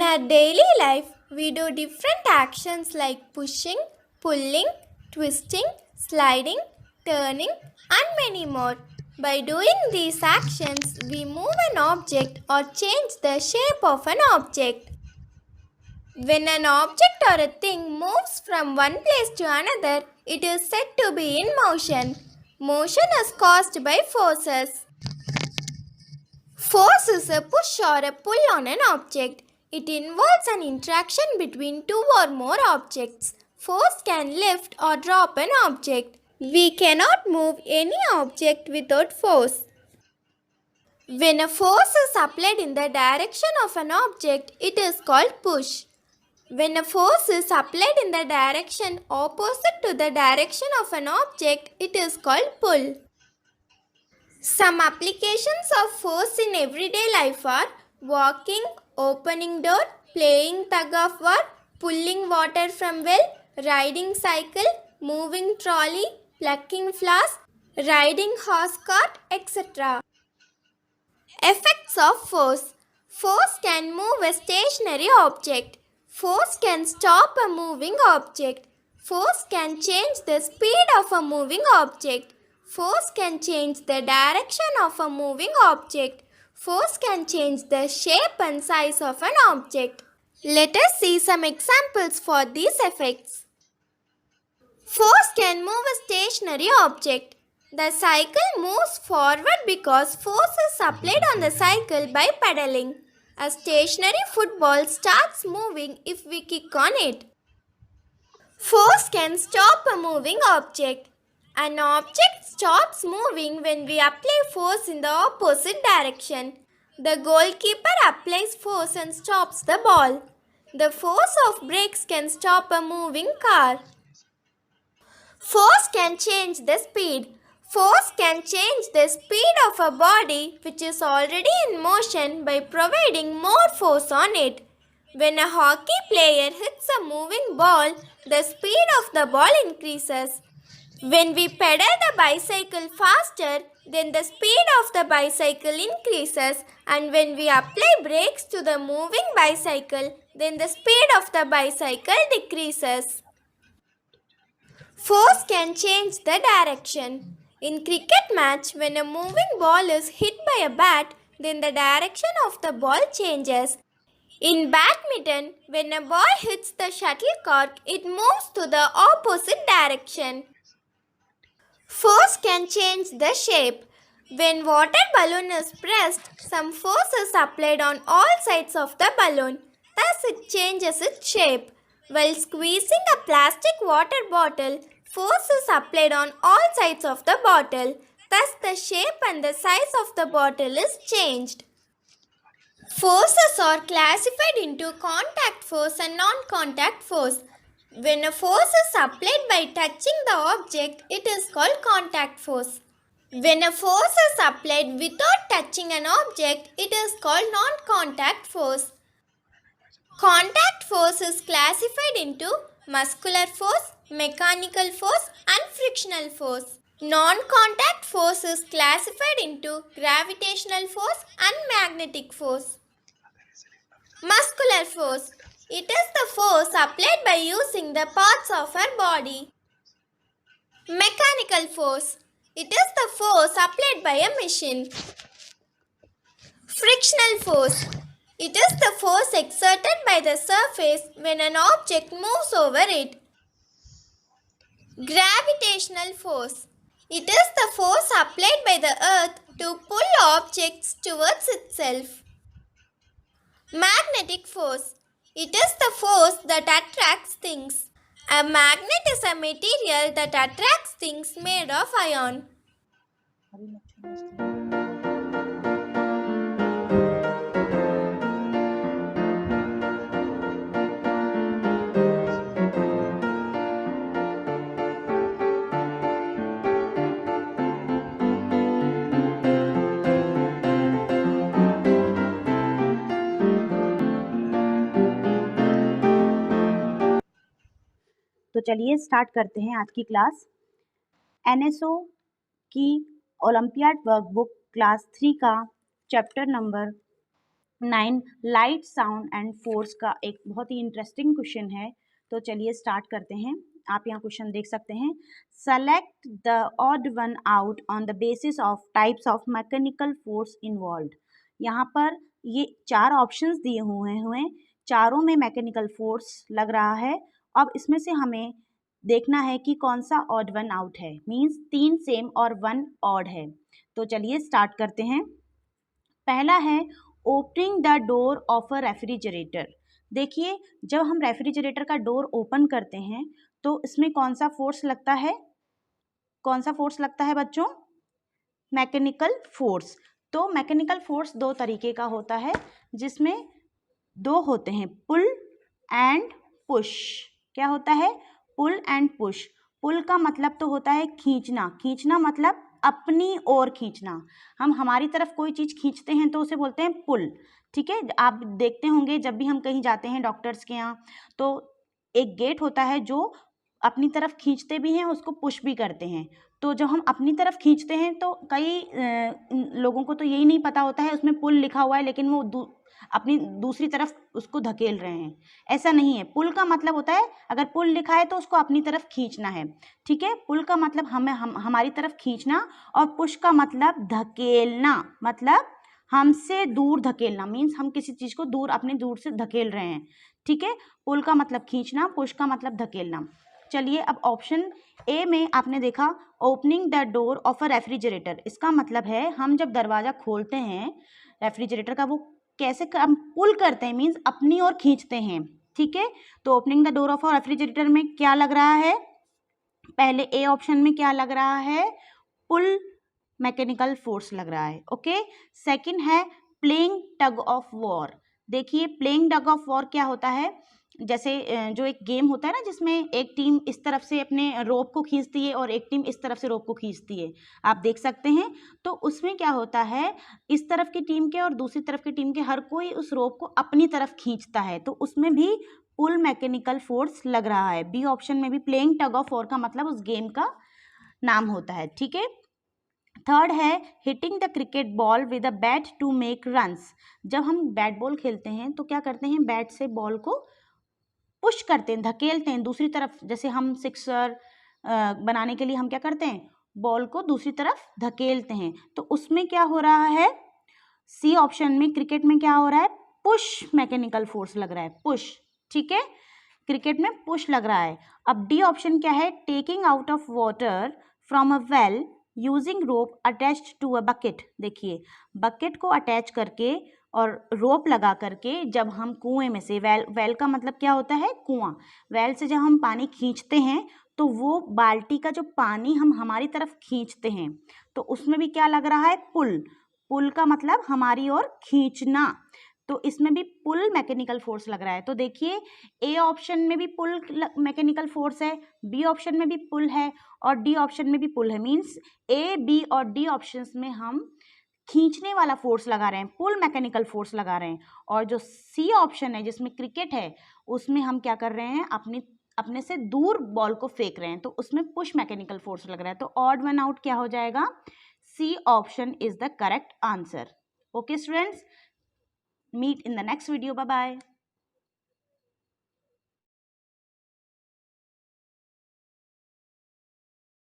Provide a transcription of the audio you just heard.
our daily life, we do different actions like pushing, pulling, twisting, sliding, turning, and many more. By doing these actions, we move an object or change the shape of an object. When an object or a thing moves from one place to another, it is said to be in motion. Motion is caused by forces. Force is a push or a pull on an object. It involves an interaction between two or more objects. Force can lift or drop an object. We cannot move any object without force. When a force is applied in the direction of an object, it is called push. When a force is applied in the direction opposite to the direction of an object, it is called pull. Some applications of force in everyday life are walking, opening door, playing tug of war, pulling water from well, riding cycle, moving trolley, plucking flowers, riding horse cart, etc. Effects of force. Force can move a stationary object. Force can stop a moving object. Force can change the speed of a moving object. Force can change the direction of a moving object. Force can change the shape and size of an object. Let us see some examples for these effects. Force can move a stationary object. The cycle moves forward because force is applied on the cycle by pedaling. A stationary football starts moving if we kick on it. Force can stop a moving object. An object stops moving when we apply force in the opposite direction. The goalkeeper applies force and stops the ball. The force of brakes can stop a moving car. Force can change the speed. Force can change the speed of a body which is already in motion by providing more force on it. When a hockey player hits a moving ball, the speed of the ball increases. When we pedal the bicycle faster, then the speed of the bicycle increases, and when we apply brakes to the moving bicycle, then the speed of the bicycle decreases. Force can change the direction. In cricket match, when a moving ball is hit by a bat, then the direction of the ball changes. In badminton, when a ball hits the shuttlecock, it moves to the opposite direction. Force can change the shape. When water balloon is pressed, some force is applied on all sides of the balloon. Thus it changes its shape. While squeezing a plastic water bottle, force is applied on all sides of the bottle. Thus the shape and the size of the bottle is changed. Forces are classified into contact force and non-contact force. When a force is applied by touching the object, it is called contact force. When a force is applied without touching an object, it is called non-contact force. Contact force is classified into muscular force, mechanical force, and frictional force. Non-contact force is classified into gravitational force and magnetic force. Muscular force. It is the force applied by using the parts of our body. Mechanical force. It is the force applied by a machine. Frictional force. It is the force exerted by the surface when an object moves over it. Gravitational force. It is the force applied by the earth to pull objects towards itself. Magnetic force. It is the force that attracts things. A magnet is a material that attracts things made of iron. तो चलिए start करते हैं आज की class. NSO की olympiad workbook class 3 का chapter number 9 light, sound and force का एक बहुत ही इंटरेस्टिंग क्वेश्चन है। तो चलिए स्टार्ट करते हैं। आप यहाँ क्वेश्चन देख सकते हैं। Select the odd one out on the basis of types of mechanical force involved. यहाँ पर ये 4 ऑप्शंस दिए हुए हैं, चारों में मैकेनिकल फोर्स लग रहा है। अब इसमें से हमें देखना है कि कौन सा ऑड वन आउट है, मीन्स 3 सेम और 1 ऑड है। तो चलिए स्टार्ट करते हैं। पहला है opening the door of a refrigerator. देखिए, जब हम रेफ्रिजरेटर का डोर ओपन करते हैं तो इसमें कौन सा फोर्स लगता है? कौन सा फोर्स लगता है बच्चों? Mechanical force. तो मैकेनिकल फोर्स 2 तरीके का होता है, जिसमें 2 होते हैं, पुल एंड पुश। क्या होता है? Pull and push. पुल का मतलब तो होता है खींचना, खींचना मतलब अपनी ओर खींचना। हम हमारी तरफ कोई चीज़ खींचते हैं तो उसे बोलते हैं पुल। ठीक है, आप देखते होंगे जब भी हम कहीं जाते हैं डॉक्टर्स के यहाँ, तो एक गेट होता है जो अपनी तरफ खींचते भी हैं, उसको पुश भी करते हैं। तो जब हम अपनी तरफ खींचते हैं तो कई लोगों को तो यही नहीं पता होता है उसमें पुल लिखा हुआ है, लेकिन वो अपनी दूसरी तरफ उसको धकेल रहे हैं। ऐसा नहीं है। पुल का मतलब होता है अगर पुल लिखा है तो उसको अपनी तरफ खींचना है। ठीक है, पुल का मतलब हमारी तरफ खींचना, और पुश का मतलब धकेलना, मतलब हमसे दूर धकेलना, मीन्स हम किसी चीज़ को अपने दूर से धकेल रहे हैं। ठीक है, पुल का मतलब खींचना, पुश का मतलब धकेलना। चलिए, अब ऑप्शन ए में आपने देखा opening the door of a refrigerator. इसका मतलब है हम जब दरवाज़ा खोलते हैं रेफ्रिजरेटर का, वो कैसे हम पुल करते हैं, मीन्स अपनी ओर खींचते हैं। ठीक है, तो opening the door of a refrigerator में क्या लग रहा है? पहले ए ऑप्शन में क्या लग रहा है? पुल मैकेनिकल फोर्स लग रहा है। ओके, सेकंड है प्लेइंग टग ऑफ वॉर। देखिए, प्लेइंग टग ऑफ वॉर क्या होता है? जैसे जो एक गेम होता है ना, जिसमें एक टीम इस तरफ से अपने रोप को खींचती है और एक टीम इस तरफ से रोप को खींचती है, आप देख सकते हैं। तो उसमें क्या होता है, इस तरफ की टीम के और दूसरी तरफ की टीम के हर कोई उस रोप को अपनी तरफ खींचता है, तो उसमें भी पुल मैकेनिकल फोर्स लग रहा है। बी ऑप्शन में भी प्लेइंग टग ऑफ वॉर का मतलब उस गेम का नाम होता है। ठीक है, थर्ड है hitting the cricket ball with a bat to make runs. जब हम बैट बॉल खेलते हैं तो क्या करते हैं, बैट से बॉल को पुश करते हैं, धकेलते हैं दूसरी तरफ। जैसे हम सिक्सर बनाने के लिए हम क्या करते हैं, बॉल को दूसरी तरफ धकेलते हैं। तो उसमें क्या हो रहा है? सी ऑप्शन में क्रिकेट में क्या हो रहा है? पुश मैकेनिकल फोर्स लग रहा है, पुश। ठीक है, क्रिकेट में पुश लग रहा है। अब डी ऑप्शन क्या है? Taking out of water from a well using rope attached to a bucket. देखिए, बकेट को अटैच करके और रोप लगा करके जब हम कुएं में से, वेल का मतलब क्या होता है? कुआं। वेल से जब हम पानी खींचते हैं तो वो बाल्टी का जो पानी हम हमारी तरफ खींचते हैं, तो उसमें भी क्या लग रहा है? पुल। पुल का मतलब हमारी ओर खींचना, तो इसमें भी पुल मैकेनिकल फोर्स लग रहा है। तो देखिए, ए ऑप्शन में भी पुल मैकेनिकल फोर्स है, बी ऑप्शन में भी पुल है, और डी ऑप्शन में भी पुल है। मीन्स ए, बी और डी ऑप्शंस में हम खींचने वाला फोर्स लगा रहे हैं, पुल मैकेनिकल फोर्स लगा रहे हैं। और जो सी ऑप्शन है जिसमें क्रिकेट है, उसमें हम क्या कर रहे हैं, अपने से दूर बॉल को फेंक रहे हैं, तो उसमें पुश मैकेनिकल फोर्स लग रहा है। तो ऑड वन आउट क्या हो जाएगा? C option is the correct answer. Okay students, meet in the next video. Bye bye.